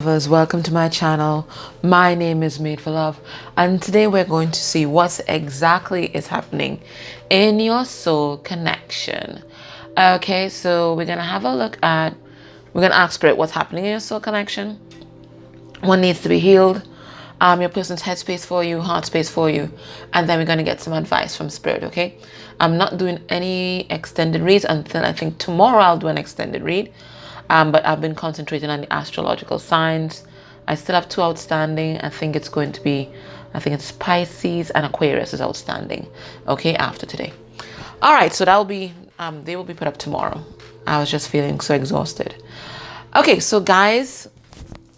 Lovers, welcome to my channel. My name is Made for Love, and today we're going to see what exactly is happening in your soul connection. Okay, so we're gonna have a look at, we're gonna ask Spirit what's happening in your soul connection, what needs to be healed, your person's headspace for you, heart space for you, and then we're gonna get some advice from Spirit. Okay, I'm not doing any extended reads until I think tomorrow. I'll do an extended read. But I've been concentrating on the astrological signs. I still have 2 outstanding. I think it's Pisces and Aquarius is outstanding. Okay, after today. All right, so that'll be, they will be put up tomorrow. I was just feeling so exhausted. Okay, so guys,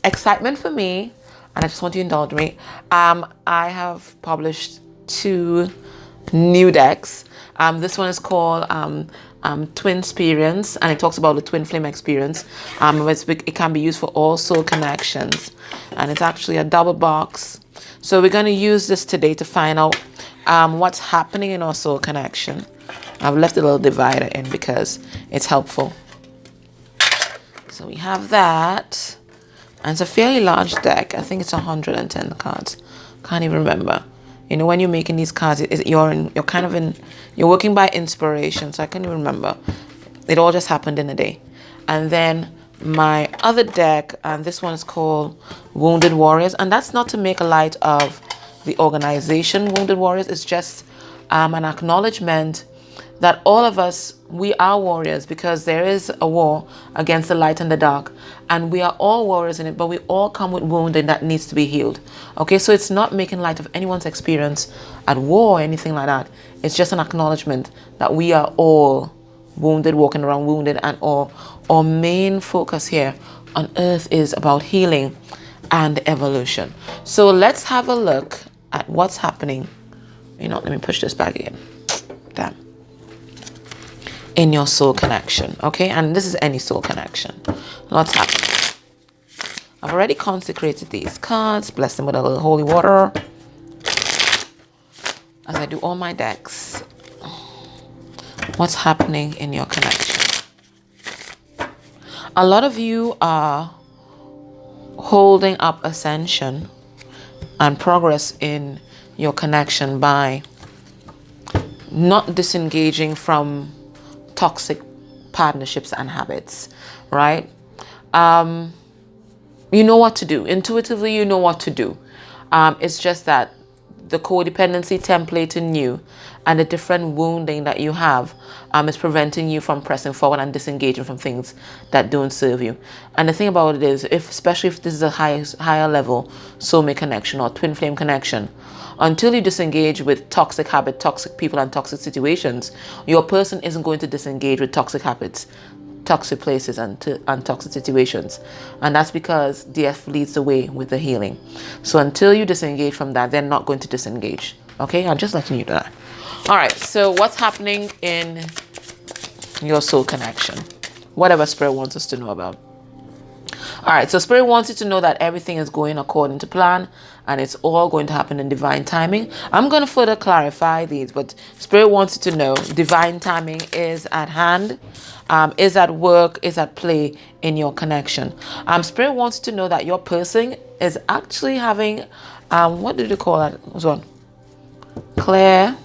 excitement for me, and I just want you to indulge me. I have published 2 new decks. This one is called Twin Experience, and it talks about the twin flame experience. It can be used for all soul connections, and it's actually a double box. So we're going to use this today to find out what's happening in our soul connection. I've left a little divider in because it's helpful. So we have that, and it's a fairly large deck. I think it's 110 cards. Can't even remember. You know, when you're making these cards, you're working by inspiration. So I can't even remember. It all just happened in a day. And then my other deck, and this one is called Wounded Warriors. And that's not to make a light of the organization Wounded Warriors. It's just an acknowledgement that all of us, we are warriors, because there is a war against the light and the dark, and we are all warriors in it, but we all come with wounding that needs to be healed. Okay, so it's not making light of anyone's experience at war or anything like that. It's just an acknowledgement that we are all wounded, walking around wounded, and our main focus here on earth is about healing and evolution. So let's have a look at what's happening. You know, let me push this back again. Damn. In your soul connection, okay? And this is any soul connection. Lots happening. I've already consecrated these cards, blessed them with a little holy water, as I do all my decks. What's happening in your connection? A lot of you are holding up ascension and progress in your connection by not disengaging from toxic partnerships and habits, right? You know what to do. Intuitively, you know what to do. It's just that the codependency template in you and the different wounding that you have is preventing you from pressing forward and disengaging from things that don't serve you. And the thing about it is, especially if this is a higher level soulmate connection or twin flame connection, until you disengage with toxic habit, toxic people, and toxic situations, your person isn't going to disengage with toxic habits, toxic places, and toxic situations. And that's because DF leads the way with the healing. So until you disengage from that, they're not going to disengage. Okay, I'm just letting you know that. All right, so what's happening in your soul connection? Whatever Spirit wants us to know about. All right, so Spirit wants you to know that everything is going according to plan, and it's all going to happen in divine timing. I'm going to further clarify these, but Spirit wants you to know divine timing is at hand, is at work, is at play in your connection. Spirit wants you to know that your person is actually having, what did you call that? What's one? Clear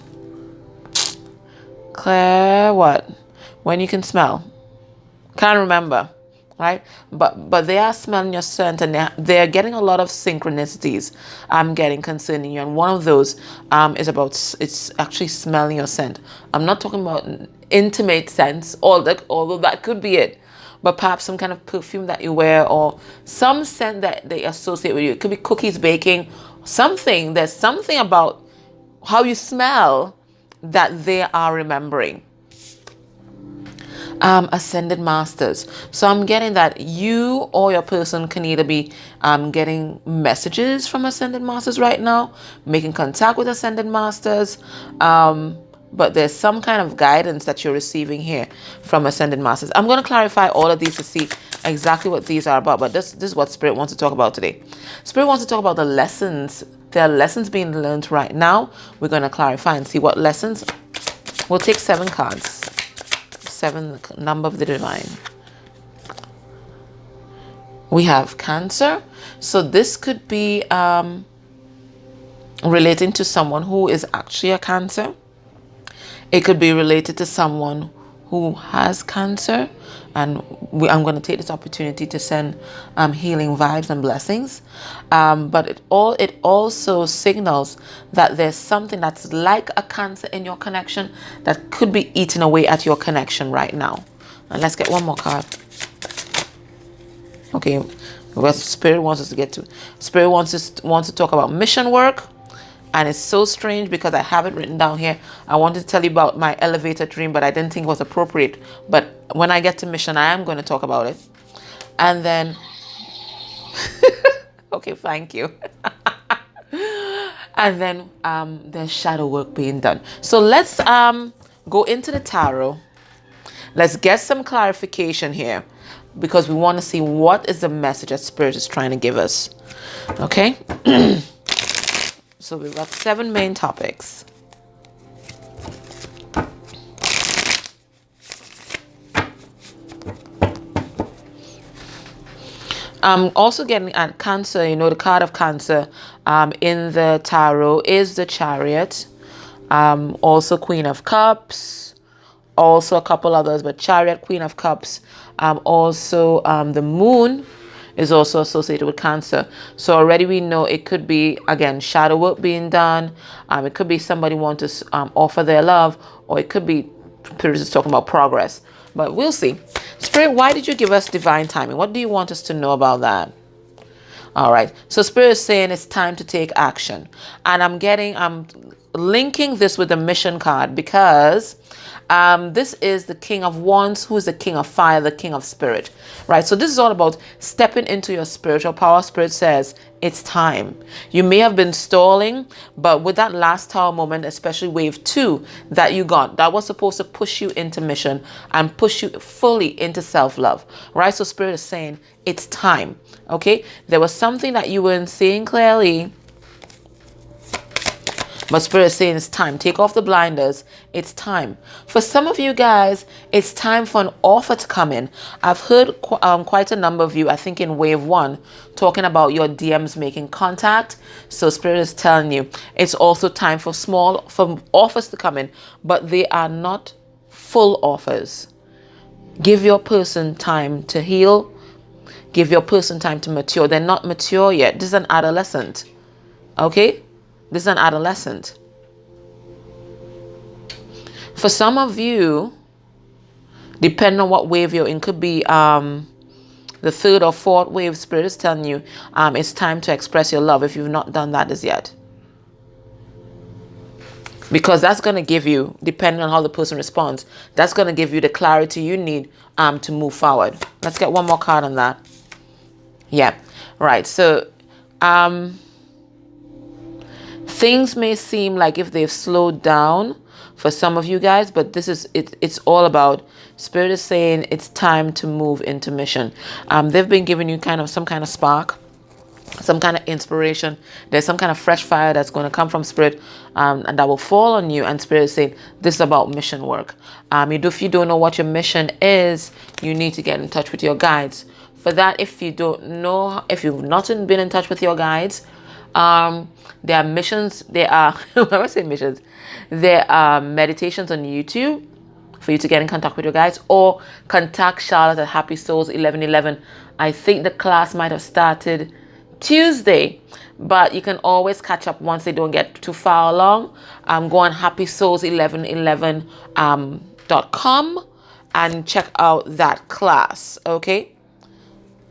what? When you can smell. Can't remember. Right, but they are smelling your scent, and they're getting a lot of synchronicities. I'm getting concerning you, and one of those is about, it's actually smelling your scent. I'm not talking about intimate scents, although that could be it, but perhaps some kind of perfume that you wear, or some scent that they associate with you. It could be cookies, baking, something. There's something about how you smell that they are remembering. Ascended masters. So I'm getting that you or your person can either be getting messages from ascended masters right now, making contact with ascended masters, but there's some kind of guidance that you're receiving here from ascended masters. I'm going to clarify all of these to see exactly what these are about, but this is what Spirit wants to talk about today. Spirit wants to talk about the lessons. There are lessons being learned right now. We're going to clarify and see what lessons. We'll take 7 cards. 7, the number of the divine. We have Cancer. So this could be relating to someone who is actually a Cancer. It could be related to someone who has Cancer. And I'm going to take this opportunity to send healing vibes and blessings. But it also signals that there's something that's like a Cancer in your connection that could be eating away at your connection right now. And let's get one more card. Okay, what Spirit wants us to get to. Spirit wants to talk about mission work. And it's so strange because I have it written down here. I wanted to tell you about my elevator dream, but I didn't think it was appropriate. But when I get to mission, I am going to talk about it. And then, okay, thank you. And then there's shadow work being done. So let's go into the tarot. Let's get some clarification here because we want to see what is the message that Spirit is trying to give us. Okay? So we've got 7 main topics. Also getting at Cancer, the card of Cancer in the tarot is the Chariot. Also Queen of Cups. Also a couple others, but Chariot, Queen of Cups. Also the Moon is also associated with Cancer. So already we know it could be, again, shadow work being done. It could be somebody want to offer their love, or it could be just talking about progress. But we'll see. Spirit, why did you give us divine timing? What do you want us to know about that? All right. So Spirit is saying it's time to take action. And I'm linking this with the mission card because this is the King of Wands, who is the King of Fire, the King of Spirit, right? So this is all about stepping into your spiritual power. Spirit says it's time. You may have been stalling, but with that last tower moment, especially wave 2 that you got, that was supposed to push you into mission and push you fully into self-love, right? So Spirit is saying it's time, okay? There was something that you weren't seeing clearly, but Spirit is saying it's time. Take off the blinders. It's time. For some of you guys, it's time for an offer to come in. I've heard quite a number of you, I think in wave 1, talking about your DMs making contact. So Spirit is telling you it's also time for offers to come in, but they are not full offers. Give your person time to heal. Give your person time to mature. They're not mature yet. This is an adolescent. Okay? This is an adolescent. For some of you, depending on what wave you're in, could be the 3rd or 4th wave. Spirit is telling you it's time to express your love if you've not done that as yet. Because that's going to give you, depending on how the person responds, that's going to give you the clarity you need to move forward. Let's get one more card on that. Yeah, right. So, things may seem like if they've slowed down for some of you guys, but this is it's all about Spirit is saying it's time to move into mission. They've been giving you some kind of spark, some kind of inspiration. There's some kind of fresh fire that's going to come from Spirit and that will fall on you. And Spirit is saying this is about mission work. If you don't know what your mission is, you need to get in touch with your guides. For that, if you don't know, if you've not been in touch with your guides, there are missions, there are, when I say missions, there are meditations on YouTube for you to get in contact with your guides, or contact Charlotte at Happy Souls 1111. I think the class might have started Tuesday, but you can always catch up once they don't get too far along. Go on happysouls1111.com and check out that class, okay?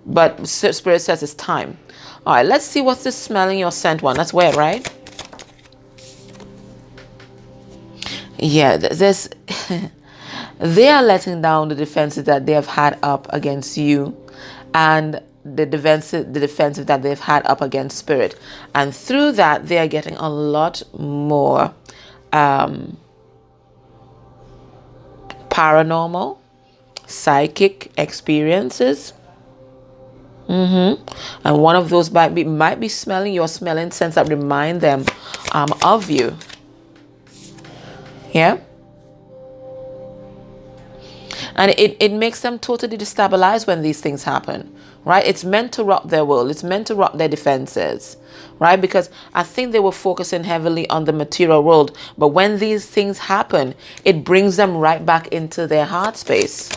But Spirit says it's time. All right, let's see what's this smelling your scent one. That's weird, right? Yeah, there's they are letting down the defenses that they have had up against you, and the defensive that they've had up against Spirit. And through that, they are getting a lot more paranormal, psychic experiences. And one of those might be smelling your smelling scents that remind them of you. Yeah. And it makes them totally destabilized when these things happen, right? It's meant to rock their world. It's meant to rock their defenses, right? Because I think they were focusing heavily on the material world. But when these things happen, it brings them right back into their heart space.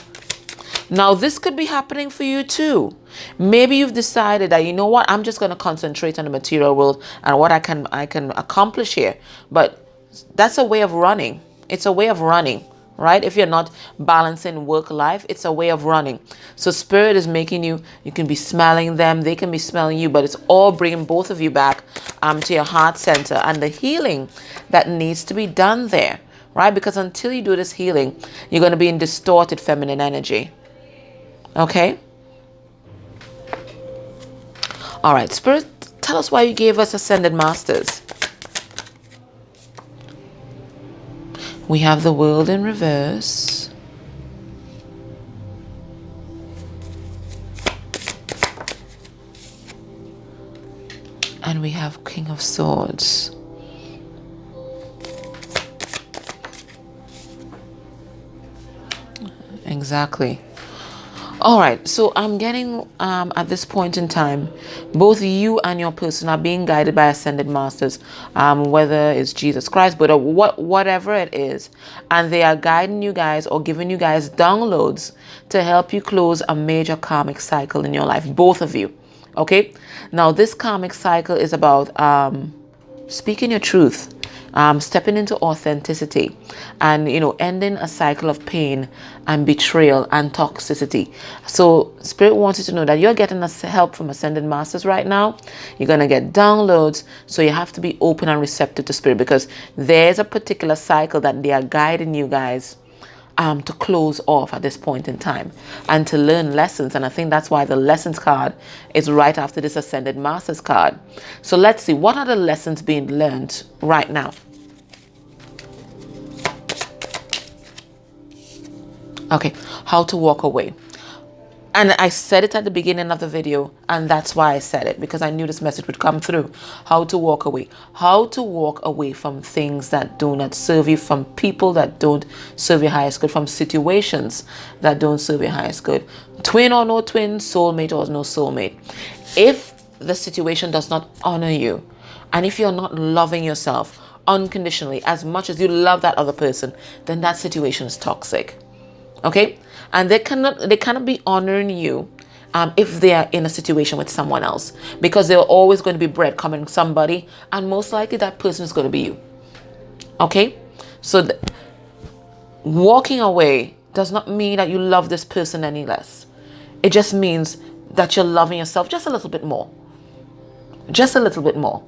Now, this could be happening for you too. Maybe you've decided that, you know what, I'm just going to concentrate on the material world and what I can accomplish here. But that's a way of running. It's a way of running, right? If you're not balancing work life, it's a way of running. So spirit is making you can be smelling them, they can be smelling you, but it's all bringing both of you back to your heart center and the healing that needs to be done there, right? Because until you do this healing, you're going to be in distorted feminine energy. Okay? All right, Spirit, tell us why you gave us Ascended Masters. We have the World in reverse. And we have King of Swords. Exactly. All right, so I'm getting at this point in time, both you and your person are being guided by Ascended Masters, whether it's Jesus Christ, but whatever it is, and they are guiding you guys or giving you guys downloads to help you close a major karmic cycle in your life, both of you. Okay, now this karmic cycle is about speaking your truth, stepping into authenticity, and ending a cycle of pain and betrayal and toxicity. So Spirit wants you to know that you're getting help from Ascended Masters right now. You're going to get downloads, so you have to be open and receptive to Spirit, because there's a particular cycle that they are guiding you guys to close off at this point in time and to learn lessons. And I think that's why the lessons card is right after this Ascended Masters card. So let's see, what are the lessons being learned right now? Okay, how to walk away. And I said it at the beginning of the video, and that's why I said it, because I knew this message would come through. How to walk away. How to walk away from things that do not serve you, from people that don't serve your highest good, from situations that don't serve your highest good. Twin or no twin, soulmate or no soulmate. If the situation does not honor you, and if you're not loving yourself unconditionally as much as you love that other person, then that situation is toxic. Okay? And they cannot be honoring you if they are in a situation with someone else, because they're always going to be breadcrumbing somebody, and most likely that person is going to be you. Okay? So walking away does not mean that you love this person any less. It just means that you're loving yourself just a little bit more. Just a little bit more.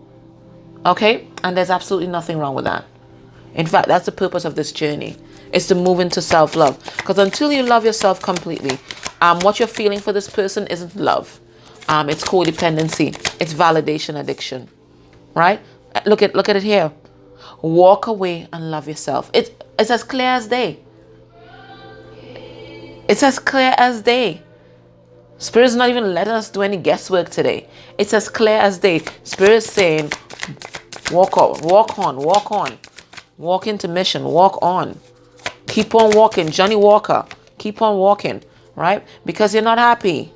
Okay? And there's absolutely nothing wrong with that. In fact, that's the purpose of this journey. Is to move into self-love. Because until you love yourself completely, what you're feeling for this person isn't love. It's codependency. It's validation addiction. Right? Look at it here. Walk away and love yourself. It's as clear as day. It's as clear as day. Spirit's not even letting us do any guesswork today. It's as clear as day. Spirit's saying, walk on, walk on, walk on. Walk into mission, walk on. Keep on walking, Johnny Walker. Keep on walking, right? Because you're not happy.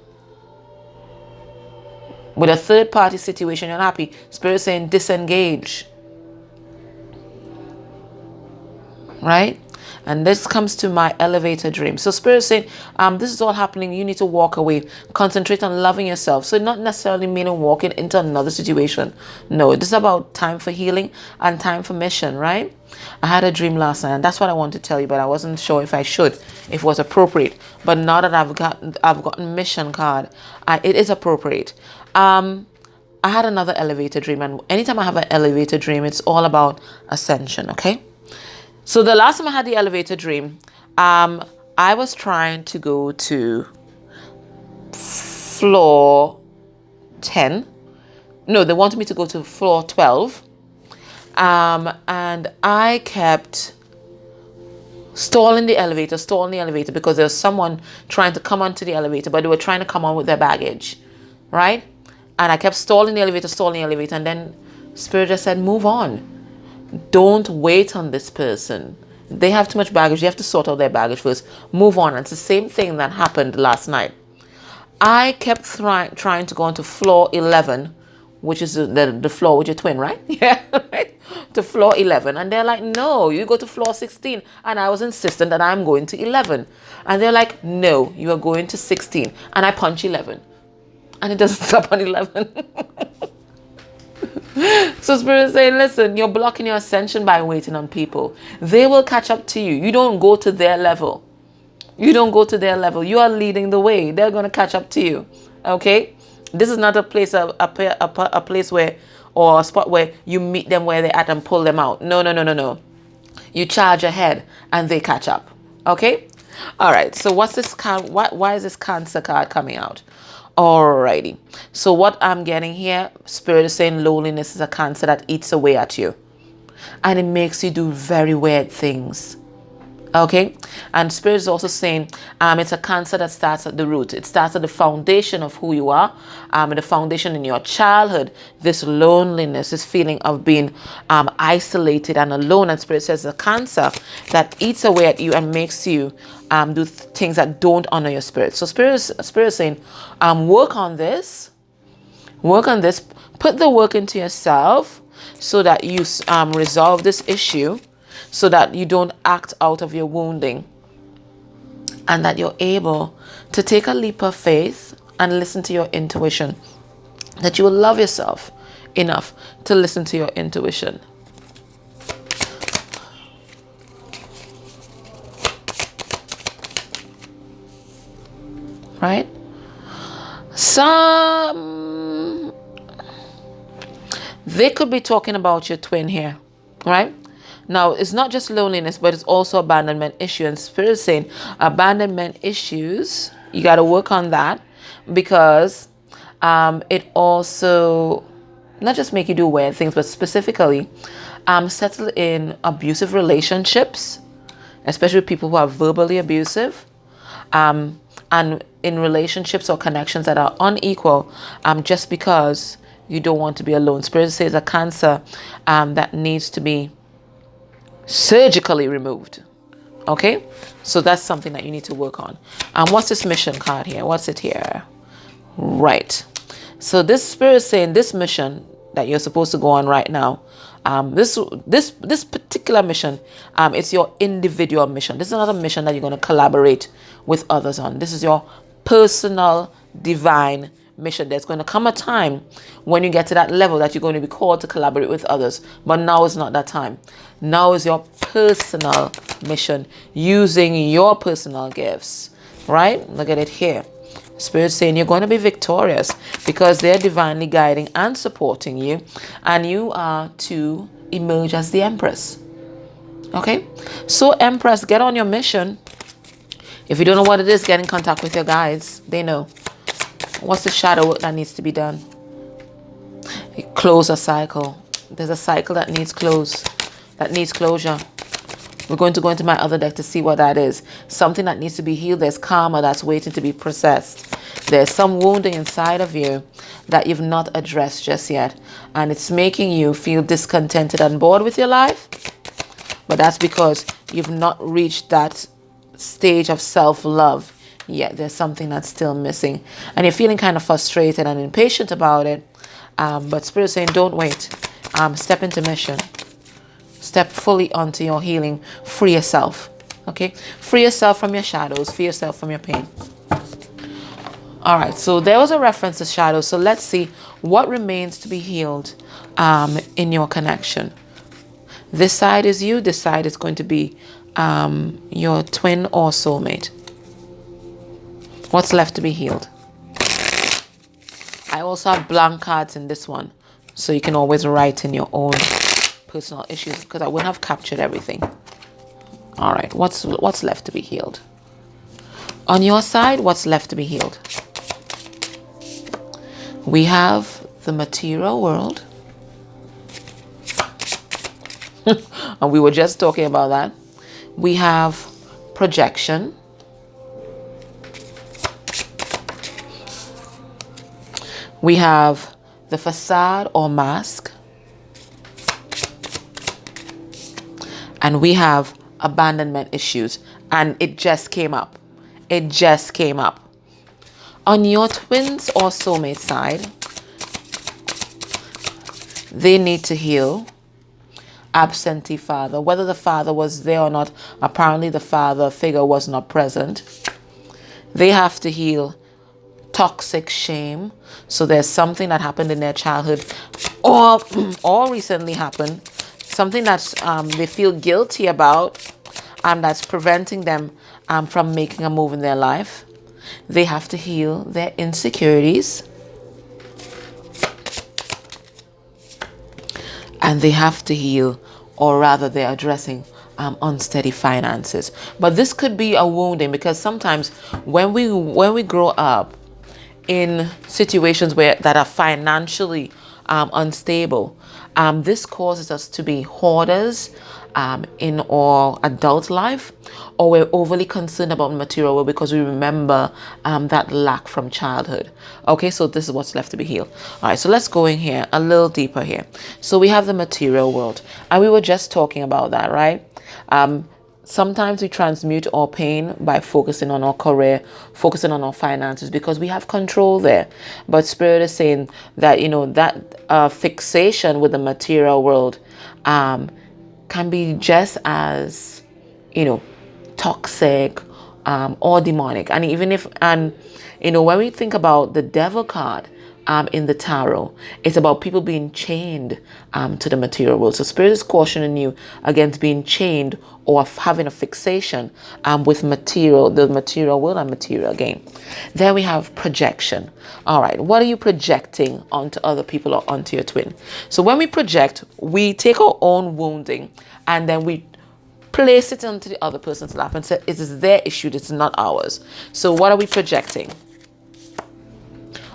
With a third party situation, you're not happy. Spirit saying disengage. Right? And this comes to my elevator dream. So Spirit saying, this is all happening. You need to walk away. Concentrate on loving yourself. So not necessarily meaning walking into another situation. No, this is about time for healing and time for mission, right? I had a dream last night, and that's what I wanted to tell you, but I wasn't sure if I should, if it was appropriate. But now that I've gotten mission card, it is appropriate. I had another elevator dream, and anytime I have an elevator dream, it's all about ascension, okay? So the last time I had the elevator dream, I was trying to go to floor 10. No, they wanted me to go to floor 12. And I kept stalling the elevator because there was someone trying to come onto the elevator, but they were trying to come on with their baggage, right? And I kept stalling the elevator, and then Spirit just said, move on. Don't wait on this person. They have too much baggage. You have to sort out their baggage first. Move on. And it's the same thing that happened last night. I kept trying to go on to floor 11, which is the floor with your twin, right? Yeah, right? To floor 11. And they're like, no, you go to floor 16. And I was insistent that I'm going to 11. And they're like, no, you are going to 16. And I punch 11. And it doesn't stop on 11. So Spirit is saying, listen, you're blocking your ascension by waiting on people. They will catch up to you. You don't go to their level. You don't go to their level. You are leading the way. They're going to catch up to you. Okay? This is not a place, a place where, or a spot where you meet them where they're at and pull them out. No, no, no, no, no. You charge ahead and they catch up. Okay? All right. So what's this? Why is this Cancer card coming out? Alrighty. So what I'm getting here, Spirit is saying loneliness is a cancer that eats away at you. And it makes you do very weird things. Okay, and Spirit is also saying it's a cancer that starts at the root. It starts at the foundation of who you are, the foundation in your childhood. This loneliness, this feeling of being isolated and alone. And Spirit says it's a cancer that eats away at you and makes you do things that don't honor your spirit. So Spirit is saying, work on this. Work on this. Put the work into yourself so that you resolve this issue, so that you don't act out of your wounding, and that you're able to take a leap of faith and listen to your intuition, that you will love yourself enough to listen to your intuition. Right? They could be talking about your twin here, right? Now, it's not just loneliness, but it's also abandonment issue. And Spirit is saying abandonment issues, you got to work on that, because it also not just make you do weird things, but specifically settle in abusive relationships, especially with people who are verbally abusive, and in relationships or connections that are unequal, just because you don't want to be alone. Spirit says a cancer that needs to be surgically removed. Okay, so that's something that you need to work on. What's this mission card here? What's it here? Right. So this Spirit is saying this mission that you're supposed to go on right now, this particular mission, it's your individual mission. This is not a mission that you're going to collaborate with others on. This is your personal divine mission. There's going to come a time when you get to that level that you're going to be called to collaborate with others, but now is not that time. Now is your personal mission, using your personal gifts. Right? Look at it here. Spirit saying you're going to be victorious because they're divinely guiding and supporting you, and you are to emerge as the Empress. Okay, so Empress, get on your mission. If you don't know what it is, get in contact with your guides. They know. What's the shadow work that needs to be done? Close a cycle. There's a cycle that needs closure. We're going to go into my other deck to see what that is. Something that needs to be healed. There's karma that's waiting to be processed. There's some wounding inside of you that you've not addressed just yet, and it's making you feel discontented and bored with your life. But that's because you've not reached that stage of self-love yet. There's something that's still missing, and you're feeling kind of frustrated and impatient about it. But Spirit is saying, don't wait. Step into mission. Step fully onto your healing. Free yourself. Okay? Free yourself from your shadows. Free yourself from your pain. All right. So there was a reference to shadows. So let's see what remains to be healed in your connection. This side is you. This side is going to be your twin or soulmate. What's left to be healed? I also have blank cards in this one, so you can always write in your own personal issues, because I wouldn't have captured everything. All right, what's left to be healed? On your side, what's left to be healed? We have the material world. And we were just talking about that. We have projection. We have the facade or mask. And we have abandonment issues. And it just came up. It just came up. On your twins or soulmate side, they need to heal absentee father. Whether the father was there or not, apparently the father figure was not present. They have to heal toxic shame. So there's something that happened in their childhood or recently happened, something that they feel guilty about, that's preventing them from making a move in their life. They have to heal their insecurities. And they have to heal, or rather they're addressing unsteady finances. But this could be a wounding, because sometimes when we grow up in situations that are financially unstable, this causes us to be hoarders in our adult life, or we're overly concerned about material world because we remember that lack from childhood. Okay, so this is what's left to be healed. All right, so let's go in here a little deeper here. So we have the material world, and we were just talking about that, right? Sometimes we transmute our pain by focusing on our career, focusing on our finances, because we have control there. But Spirit is saying that, that fixation with the material world can be just as, toxic or demonic. And even if, when we think about the devil card, in the tarot, it's about people being chained to the material world. So Spirit is cautioning you against being chained or having a fixation with the material world and material gain. Then we have projection. All right, what are you projecting onto other people or onto your twin? So when we project, we take our own wounding and then we place it onto the other person's lap and say, it is their issue, it's not ours. So what are we projecting?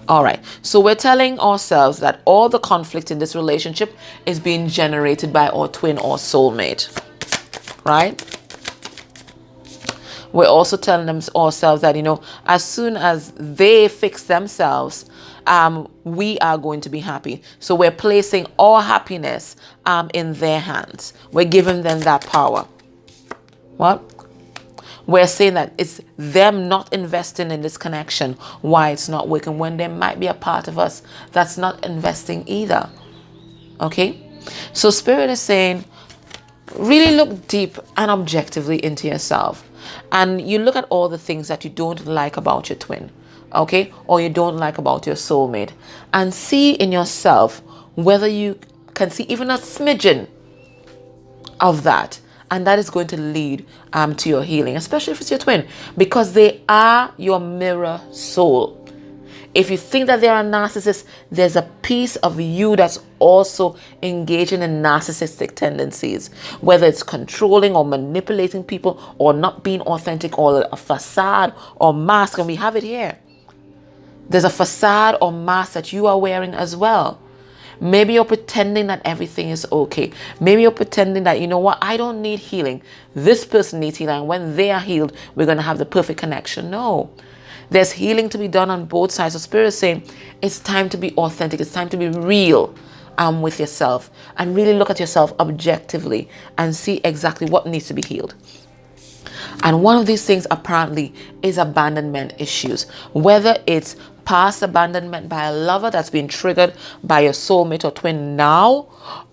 All right, so we're telling ourselves that all the conflict in this relationship is being generated by our twin or soulmate, right? We're also telling ourselves that, as soon as they fix themselves, we are going to be happy. So we're placing our happiness in their hands. We're giving them that power. What? We're saying that it's them not investing in this connection, why it's not working, when there might be a part of us that's not investing either. Okay? So Spirit is saying, really look deep and objectively into yourself. And you look at all the things that you don't like about your twin, okay? Or you don't like about your soulmate. And see in yourself whether you can see even a smidgen of that. And that is going to lead to your healing, especially if it's your twin, because they are your mirror soul. If you think that they're a narcissist, there's a piece of you that's also engaging in narcissistic tendencies, whether it's controlling or manipulating people or not being authentic or a facade or mask. And we have it here. There's a facade or mask that you are wearing as well. Maybe you're pretending that everything is okay. Maybe you're pretending that, I don't need healing. This person needs healing. And when they are healed, we're going to have the perfect connection. No. There's healing to be done on both sides. So Spirit is saying it's time to be authentic. It's time to be real with yourself and really look at yourself objectively and see exactly what needs to be healed. And one of these things apparently is abandonment issues, whether it's past abandonment by a lover that's been triggered by your soulmate or twin now,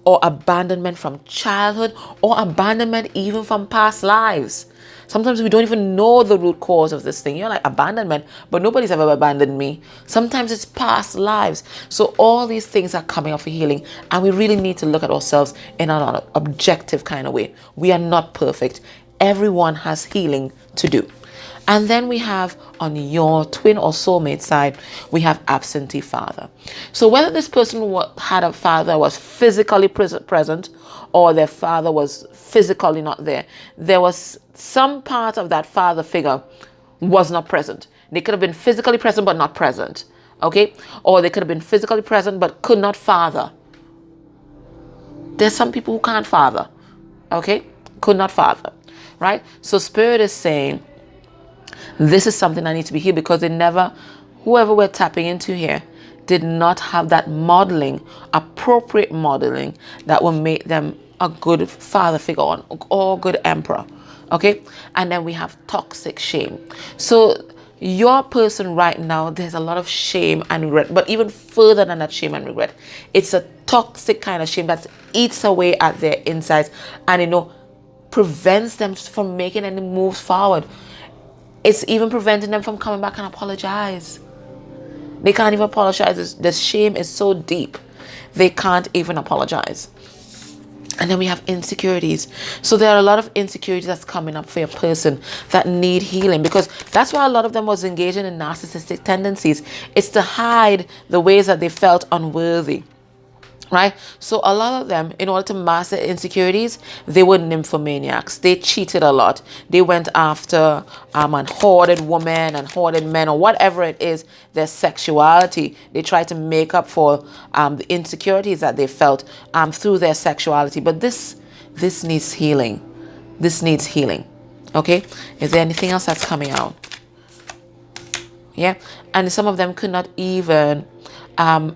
or abandonment from childhood, or abandonment even from past lives. Sometimes we don't even know the root cause of this thing. You're like, abandonment, but nobody's ever abandoned me. Sometimes it's past lives. So all these things are coming up for healing, and we really need to look at ourselves in an objective kind of way. We are not perfect. Everyone has healing to do. And then we have on your twin or soulmate side, we have absentee father. So whether this person had a father who was physically present or their father was physically not there, there was some part of that father figure was not present. They could have been physically present but not present. Okay? Or they could have been physically present but could not father. There's some people who can't father. Okay? Could not father. Right? So Spirit is saying, this is something that needs to be healed, because whoever we're tapping into here did not have that modeling, appropriate modeling that will make them a good father figure or good emperor. Okay? And then we have toxic shame. So your person right now, there's a lot of shame and regret. But even further than that shame and regret, it's a toxic kind of shame that eats away at their insides and, prevents them from making any moves forward. It's even preventing them from coming back and apologize. They can't even apologize. The shame is so deep. They can't even apologize. And then we have insecurities. So there are a lot of insecurities that's coming up for your person that need healing, because that's why a lot of them was engaging in narcissistic tendencies. It's to hide the ways that they felt unworthy. Right? So a lot of them, in order to mask their insecurities, they were nymphomaniacs. They cheated a lot. They went after and hoarded women and hoarded men, or whatever it is, their sexuality. They tried to make up for the insecurities that they felt through their sexuality. But this needs healing. This needs healing. Okay? Is there anything else that's coming out? Yeah? And some of them could not even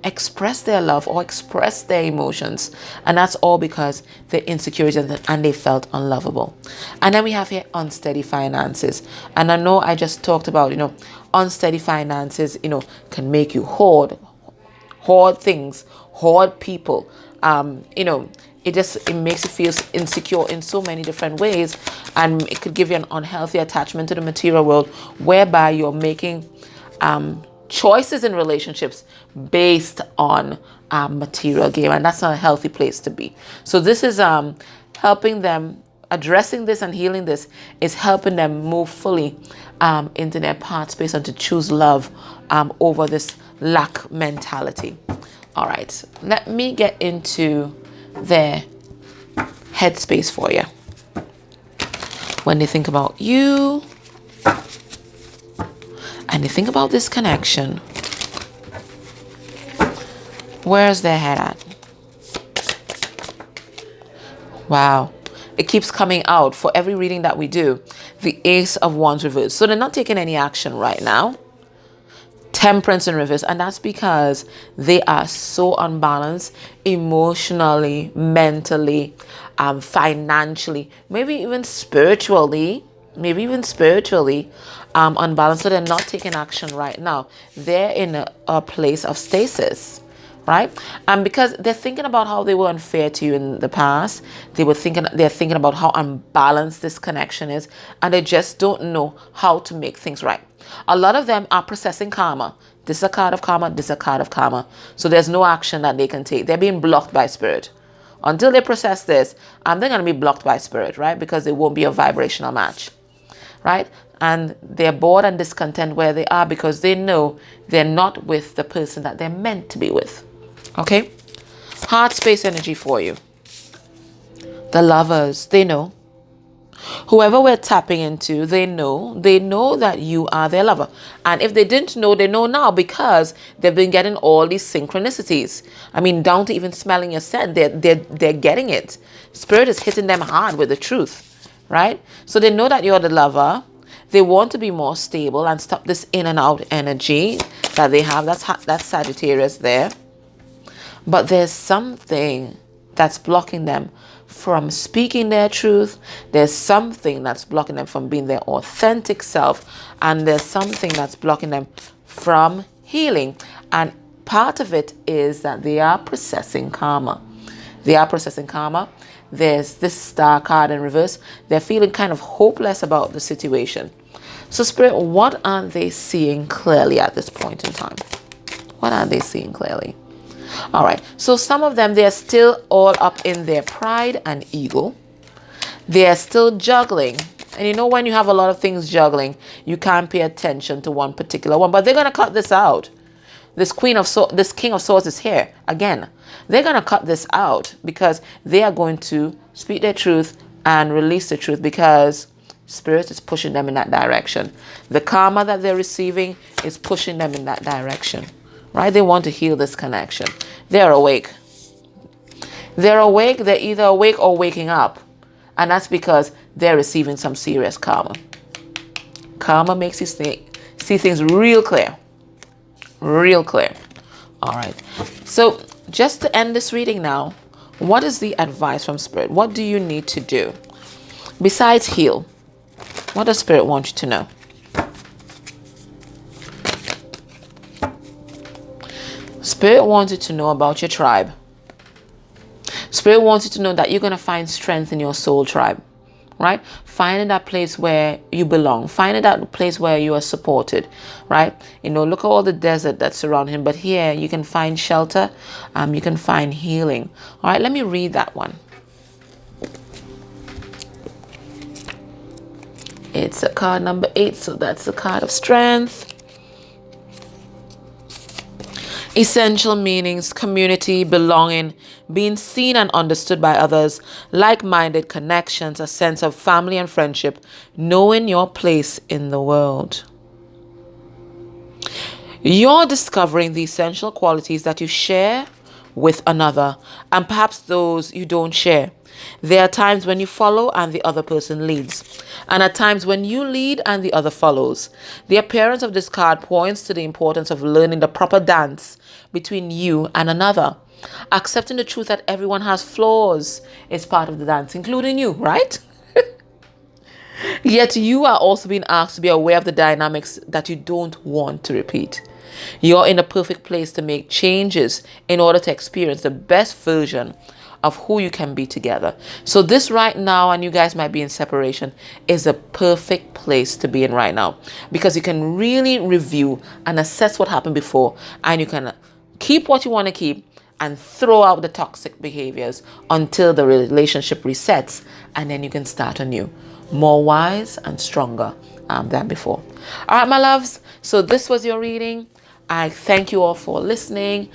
express their love or express their emotions, and that's all because they're insecure and they felt unlovable. And then we have here unsteady finances, and I know I just talked about unsteady finances can make you hoard things, hoard people. It makes you feel insecure in so many different ways, and it could give you an unhealthy attachment to the material world, whereby you're making choices in relationships based on material gain, and that's not a healthy place to be. So this is helping them, addressing this and healing this is helping them move fully into their path space and to choose love over this lack mentality. All right, let me get into their headspace for you. When they think about you and they think about this connection, where's their head at? Wow. It keeps coming out for every reading that we do. The Ace of Wands reversed. So they're not taking any action right now. Temperance in reverse. And that's because they are so unbalanced emotionally, mentally, financially, maybe even spiritually. Unbalanced. So they're not taking action right now. They're in a place of stasis, right? And because they're thinking about how they were unfair to you in the past, they're thinking about how unbalanced this connection is, and they just don't know how to make things right. A lot of them are processing karma. This is a card of karma, this is a card of karma. So there's no action that they can take. They're being blocked by spirit. Until they process this, they're going to be blocked by spirit, right? Because they won't be a vibrational match, right? And they're bored and discontent where they are because they know they're not with the person that they're meant to be with. Okay? Heart space energy for you. The Lovers, they know. Whoever we're tapping into, they know that you are their lover. And if they didn't know, they know now, because they've been getting all these synchronicities. I mean, down to even smelling your scent, they're getting it. Spirit is hitting them hard with the truth, right? So they know that you're the lover. They want to be more stable and stop this in and out energy that they have. That's Sagittarius there. But there's something that's blocking them from speaking their truth. There's something that's blocking them from being their authentic self. And there's something that's blocking them from healing. And part of it is that they are processing karma. There's this Star card in reverse. They're feeling kind of hopeless about the situation. So Spirit, what are they seeing clearly at this point in time? What are they seeing clearly? All right. So some of them, they're still all up in their pride and ego. They're still juggling. And when you have a lot of things juggling, you can't pay attention to one particular one. But they're going to cut this out. This King of Swords is here again. They're going to cut this out because they are going to speak their truth and release the truth, because Spirit is pushing them in that direction. The karma that they're receiving is pushing them in that direction, right? They want to heal this connection. They're awake. They're either awake or waking up. And that's because they're receiving some serious karma. Karma makes you see things real clear. Real clear. All right. So just to end this reading now, what is the advice from Spirit? What do you need to do besides heal? What does Spirit want you to know? Spirit wants you to know about your tribe. Spirit wants you to know that you're going to find strength in your soul tribe, right? Finding that place where you belong. Finding that place where you are supported, right? You know, look at all the desert that's surrounding him. But here you can find shelter. You can find healing. All right, let me read that one. It's a card number 8, so that's the card of strength. Essential meanings: community, belonging, being seen and understood by others, like-minded connections, a sense of family and friendship, knowing your place in the world. You're discovering the essential qualities that you share with another, and perhaps those you don't share. There are times when you follow and the other person leads, and at times when you lead and the other follows. The appearance of this card points to the importance of learning the proper dance between you and another. Accepting the truth that everyone has flaws is part of the dance, including you, right? Yet you are also being asked to be aware of the dynamics that you don't want to repeat. You're in a perfect place to make changes in order to experience the best version of who you can be together. So this right now, and you guys might be in separation, is a perfect place to be in right now, because you can really review and assess what happened before, and you can keep what you want to keep and throw out the toxic behaviors until the relationship resets, and then you can start anew, more wise and stronger than before. All right, my loves, so this was your reading. I thank you all for listening.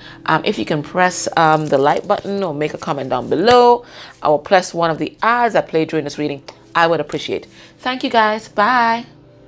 If you can press the like button or make a comment down below, I will press one of the ads I played during this reading. I would appreciate. Thank you guys. Bye.